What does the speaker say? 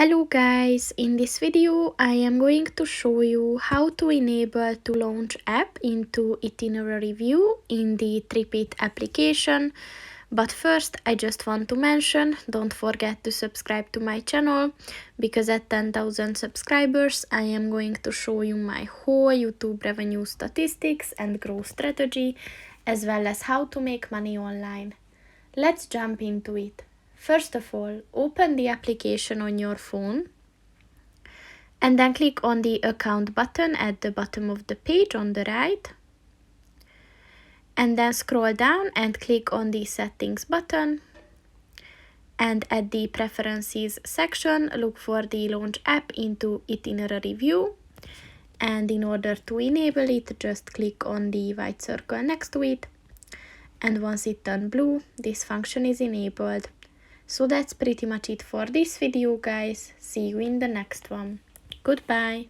Hello guys, in this video I am going to show you how to enable to launch app into itinerary view in the TripIt application. But first I just want to mention, don't forget to subscribe to my channel, because at 10,000 subscribers I am going to show you my whole YouTube revenue statistics and growth strategy, as well as how to make money online. Let's jump into it. First of all, open the application on your phone and then click on the account button at the bottom of the page on the right. And then scroll down and click on the settings button. And at the preferences section, look for the launch app into itinerary view. And in order to enable it, just click on the white circle next to it. And once it turns blue, this function is enabled. So that's pretty much it for this video, guys. See you in the next one. Goodbye.